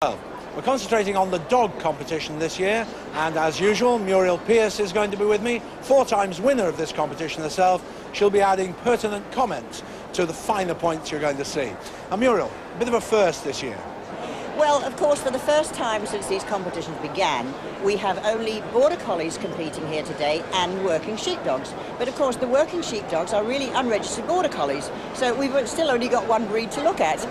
We're concentrating on the dog competition this year, and as usual, Muriel Pearce is going to be with me, 4 times winner of this competition herself. She'll be adding pertinent comments to the finer points you're going to see. And Muriel, a bit of a first this year. Well, of course, for the first time since these competitions began, we have only border collies competing here today and working sheepdogs. But of course, the working sheepdogs are really unregistered border collies, so we've still only got one breed to look at.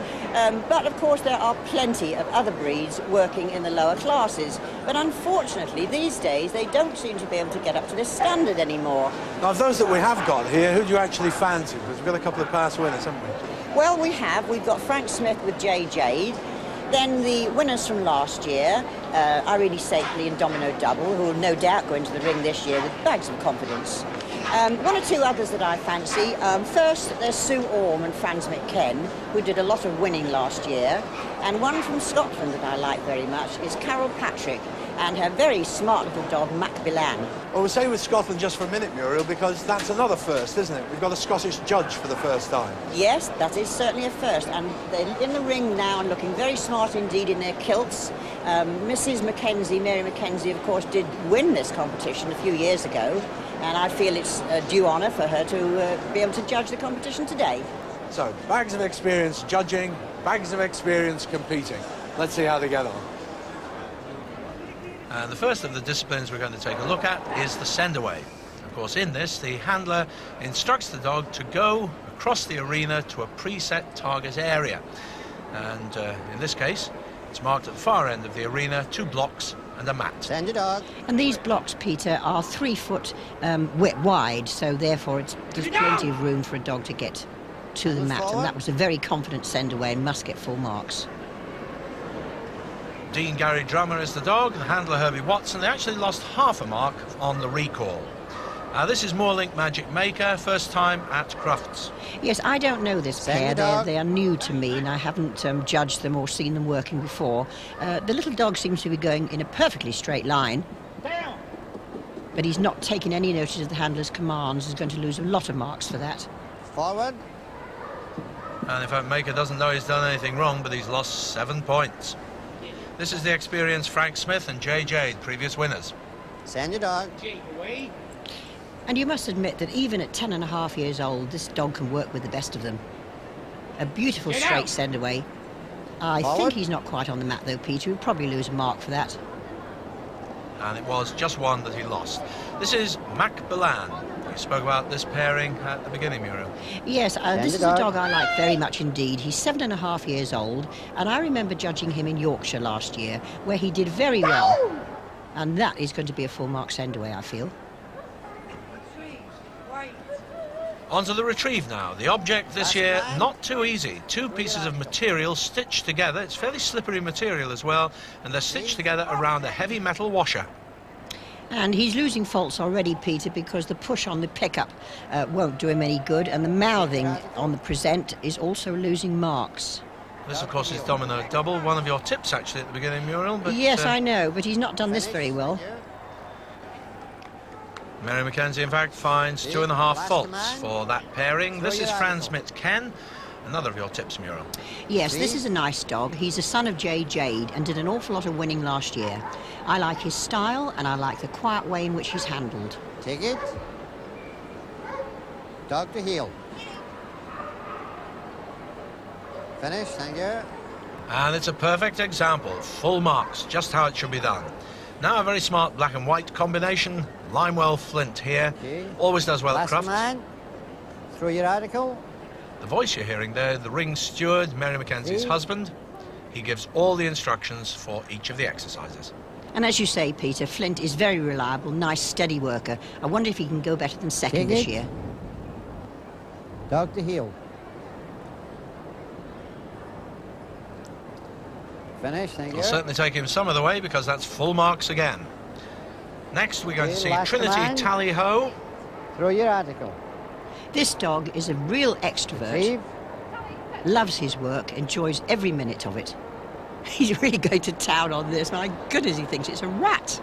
But of course, there are plenty of other breeds working in the lower classes. But unfortunately, these days, they don't seem to be able to get up to this standard anymore. Now, of those that we have got here, who do you actually fancy? Because we've got a couple of past winners, haven't we? Well, we have. We've got Frank Smith with J. Jade. Then the winners from last year, Irene Sakely and Domino Double, who will no doubt go into the ring this year with bags of confidence. One or two others that I fancy. First, there's Sue Orme and Franz McKen, who did a lot of winning last year. And one from Scotland that I like very much is Carol Patrick and her very smart little dog, Mac Billan. Well, we'll stay with Scotland just for a minute, Muriel, because that's another first, isn't it? We've got a Scottish judge for the first time. Yes, that is certainly a first, and they're in the ring now and looking very smart indeed in their kilts. Mrs. Mackenzie, Mary Mackenzie, of course, did win this competition a few years ago, and I feel it's a due honour for her to be able to judge the competition today. So, bags of experience judging, bags of experience competing. Let's see how they get on. And the first of the disciplines we're going to take a look at is the send away. Of course, in this, the handler instructs the dog to go across the arena to a preset target area. And in this case, it's marked at the far end of the arena, 2 blocks and a mat. Send your dog. And these blocks, Peter, are 3 foot wide, so therefore there's plenty of room for a dog to get to the mat. And that was a very confident send away and must get full marks. Dean Gary Drummer is the dog, the handler Herbie Watson. They actually lost half a mark on the recall. This is Moorlink Magic Maker, first time at Crufts. Yes, I don't know this pair. They are new to me and I haven't judged them or seen them working before. The little dog seems to be going in a perfectly straight line. But he's not taking any notice of the handler's commands. He's going to lose a lot of marks for that. Forward. And in fact, Maker doesn't know he's done anything wrong, but he's lost 7 points. This is the experienced Frank Smith and J. Jade, previous winners. Send your dog. And you must admit that even at 10.5 years old, this dog can work with the best of them. A beautiful straight send away. I think he's not quite on the mat though, Peter. He'll probably lose a mark for that. And it was just 1 that he lost. This is Mac Billan. We spoke about this pairing at the beginning, Muriel. Yes, this is a dog I like very much indeed. He's 7.5 years old, and I remember judging him in Yorkshire last year, where he did very well. And that is going to be a full mark send away, I feel. On to the retrieve now. The object this year, not too easy. 2 pieces of material stitched together. It's fairly slippery material as well, and they're stitched together around a heavy metal washer. And he's losing faults already, Peter, because the push on the pickup won't do him any good, and the mouthing on the present is also losing marks. This, of course, is Domino Double, one of your tips, actually, at the beginning, Muriel. But, yes, I know, but he's not done this very well. Mary Mackenzie, in fact, finds 2.5 faults for that pairing. This is Franz McKen, another of your tips, Muriel. Yes, this is a nice dog. He's a son of J. Jade and did an awful lot of winning last year. I like his style and I like the quiet way in which he's handled. Take it. Dog to heel. Finish, thank you. And it's a perfect example. Full marks, just how it should be done. Now a very smart black and white combination. Limewell Flint here. Always does well at Crufts. Man. Through your article. The voice you're hearing there, the ring steward, Mary Mackenzie's husband. He gives all the instructions for each of the exercises. And as you say, Peter, Flint is very reliable, nice, steady worker. I wonder if he can go better than second this year. Dog to heel. Finish, thank you. It'll certainly take him some of the way because that's full marks again. Next, we're going to see Trinity Tally-Ho. Through your article. This dog is a real extrovert. Loves his work, enjoys every minute of it. He's really going to town on this. My goodness, he thinks it's a rat.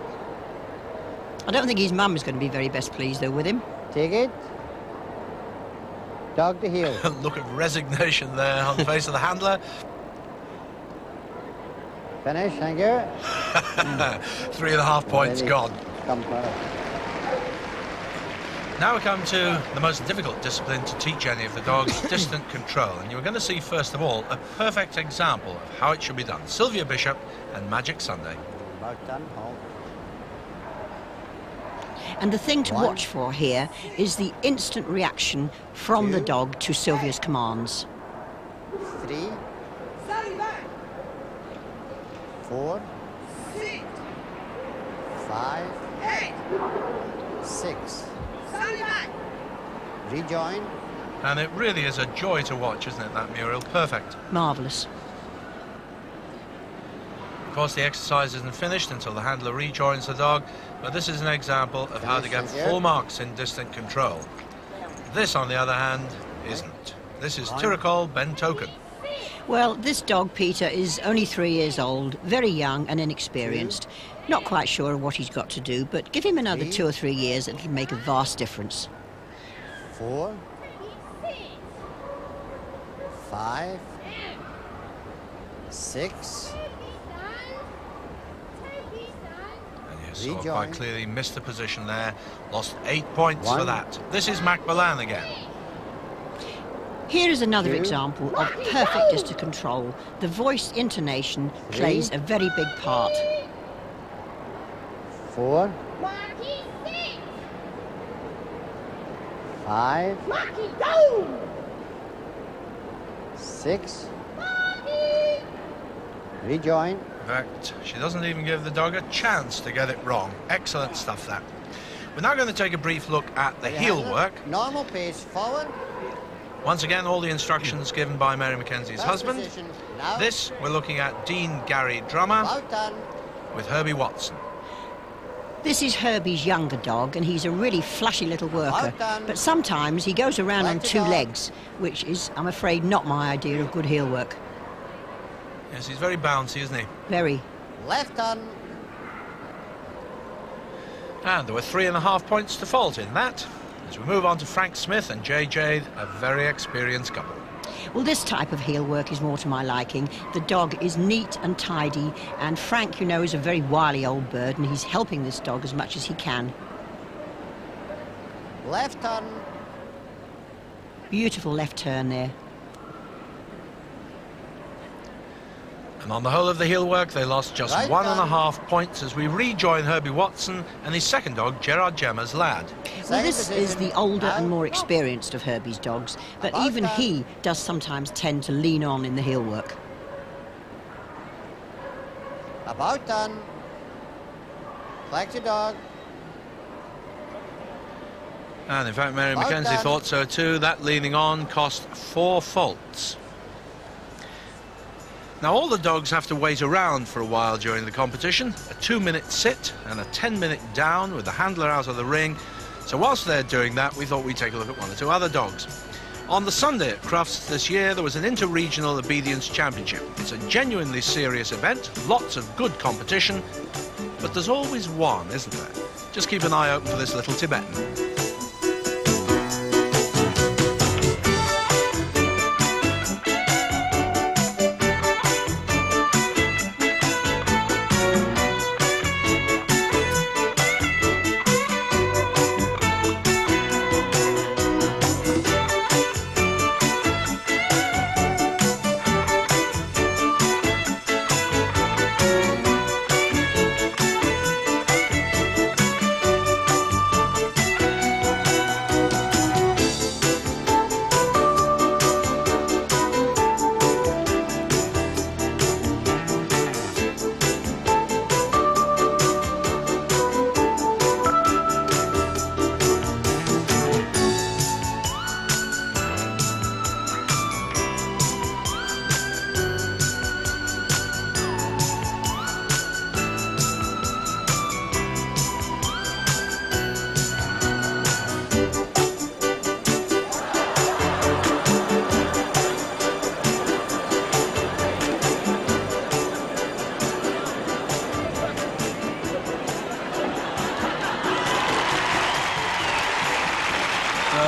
I don't think his mum is going to be very best pleased, though, with him. Take it. Dog to heel. Look of resignation there on the face of the handler. Finish, thank you. 3.5 points Ready. gone. Come first. Now we come to the most difficult discipline to teach any of the dogs, distant control. And you're going to see, first of all, a perfect example of how it should be done. Sylvia Bishop and Magic Sunday. About done, hold. And the thing to One. watch for here is the instant reaction from the Two. dog to Sylvia's commands. 3, 4, 5, 6. Rejoin. And it really is a joy to watch, isn't it, that Muriel? Perfect. Marvellous. Of course, the exercise isn't finished until the handler rejoins the dog, but this is an example of how to get full marks in distant control. This, on the other hand, isn't. This is Tiracol Ben Token. Well, this dog, Peter, is only 3 years old, very young and inexperienced. Not quite sure of what he's got to do, but give him another 2 or 3 years and it'll make a vast difference. 4, 5, 6. And you saw Rejoin. quite clearly missed the position there, lost 8 points for One. that. This is Macmillan again. Here is another 2. example of perfect distant control. The voice intonation plays a very big part. 4, 5, 6. Rejoin. In fact, she doesn't even give the dog a chance to get it wrong. Excellent stuff, that. We're now going to take a brief look at the heel work. Normal pace forward. Once again, all the instructions given by Mary Mackenzie's First husband. position. Now. This, we're looking at Dean Gary Drummer About done. with Herbie Watson. This is Herbie's younger dog, and he's a really flashy little worker. Well done. But sometimes he goes around on Like the 2 dog. legs, which is, I'm afraid, not my idea of good heel work. Yes, he's very bouncy, isn't he? Very. Left on. And there were 3.5 points to fault in that. As we move on to Frank Smith and JJ, a very experienced couple. Well, this type of heel work is more to my liking. The dog is neat and tidy, and Frank, you know, is a very wily old bird, and he's helping this dog as much as he can. Left on. Beautiful left turn there. And on the whole of the heel work, they lost just Right 1.5 points as we rejoin Herbie Watson and his second dog, Gerard Gemma's lad. Well, Second this is position. the older and Now. more experienced of Herbie's dogs, but About even done. he does sometimes tend to lean on in the heel work. About done. Collect your dog. And in fact, Mary Well Mackenzie done. thought so too. That leaning on cost 4 faults. Now, all the dogs have to wait around for a while during the competition. A 2-minute sit and a 10-minute down with the handler out of the ring. So whilst they're doing that, we thought we'd take a look at 1 or 2 other dogs. On the Sunday at Crufts this year, there was an inter-regional obedience championship. It's a genuinely serious event, lots of good competition, but there's always one, isn't there? Just keep an eye open for this little Tibetan.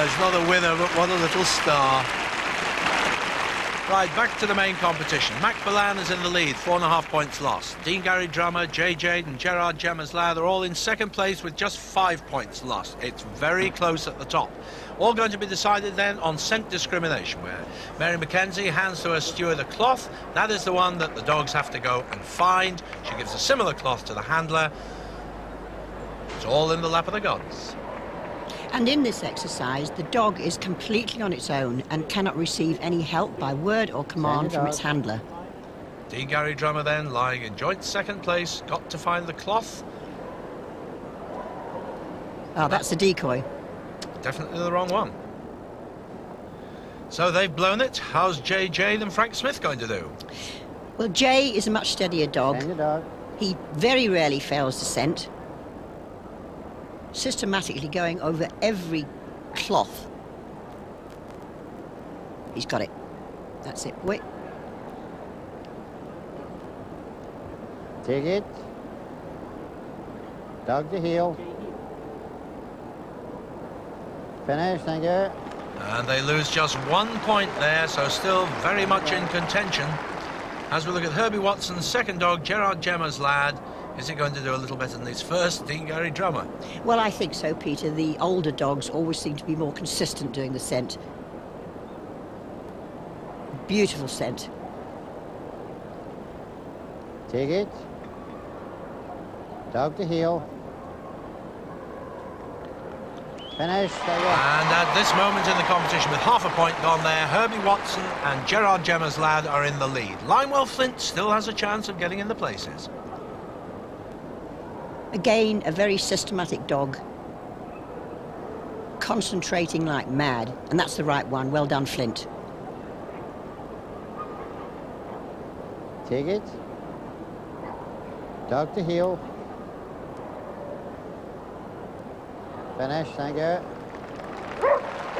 He's not a winner, but what a little star. Right, back to the main competition. Mac Bolan is in the lead, 4.5 points lost. Dean Gary Drummer, Jay Jade and Gerard Gemma's Lad are all in second place with just 5 points lost. It's very close at the top. All going to be decided then on scent discrimination, where Mary Mackenzie hands to her steward a cloth. That is the one that the dogs have to go and find. She gives a similar cloth to the handler. It's all in the lap of the gods. And in this exercise, the dog is completely on its own and cannot receive any help by word or command from its handler. Dean Gary Drummer then, lying in joint second place, got to find the cloth. Oh, that's the decoy. Definitely the wrong one. So they've blown it. How's Jay Jade and Frank Smith going to do? Well, Jay is a much steadier dog. He very rarely fails to scent. Systematically going over every cloth. He's got it. That's it. Wait. Take it. Dog to heel. Finish, thank you. And they lose just 1 point there, so still very much in contention. As we look at Herbie Watson's second dog, Gerard Gemma's Lad, is he going to do a little better than his first, Dean Gary Drummer? Well, I think so, Peter. The older dogs always seem to be more consistent doing the scent. Beautiful scent. Take it. Dog to heel. Finish, there you go. And at this moment in the competition, with half a point gone there, Herbie Watson and Gerard Gemma's Lad are in the lead. Limewell Flint still has a chance of getting in the places. Again, a very systematic dog. Concentrating like mad. And that's the right one. Well done, Flint. Take it. Dog to heel. Finish, thank you.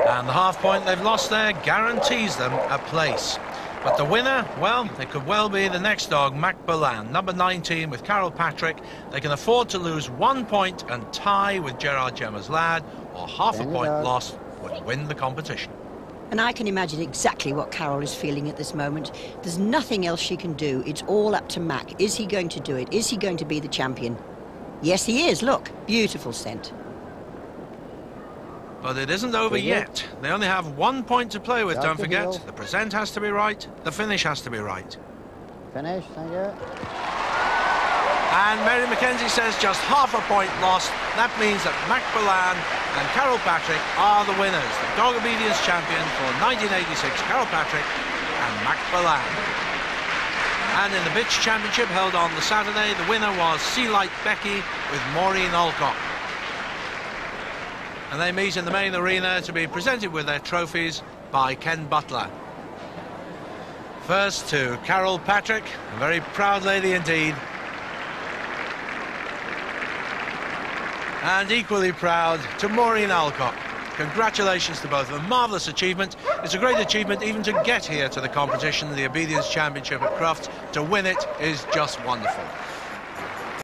And the half point they've lost there guarantees them a place. But the winner, well, it could well be the next dog, Mac Bolan, number 19 with Carol Patrick. They can afford to lose 1 point and tie with Gerard Gemma's Lad, or half a point lost would win the competition. And I can imagine exactly what Carol is feeling at this moment. There's nothing else she can do. It's all up to Mac. Is he going to do it? Is he going to be the champion? Yes, he is. Look, beautiful scent. But it isn't over yet. They only have 1 point to play with, don't forget. The present has to be right, the finish has to be right. Finish, thank you. And Mary Mackenzie says just half a point lost. That means that Mac Bolan and Carol Patrick are the winners. The Dog Obedience champion for 1986, Carol Patrick and Mac Bolan. And in the Bitch Championship held on the Saturday, the winner was Sea Light Becky with Maureen Alcock. And they meet in the main arena to be presented with their trophies by Ken Butler. First to Carol Patrick, a very proud lady indeed. And equally proud to Maureen Alcock. Congratulations to both of them. Marvellous achievement. It's a great achievement even to get here to the competition, the Obedience Championship at Crufts. To win it is just wonderful.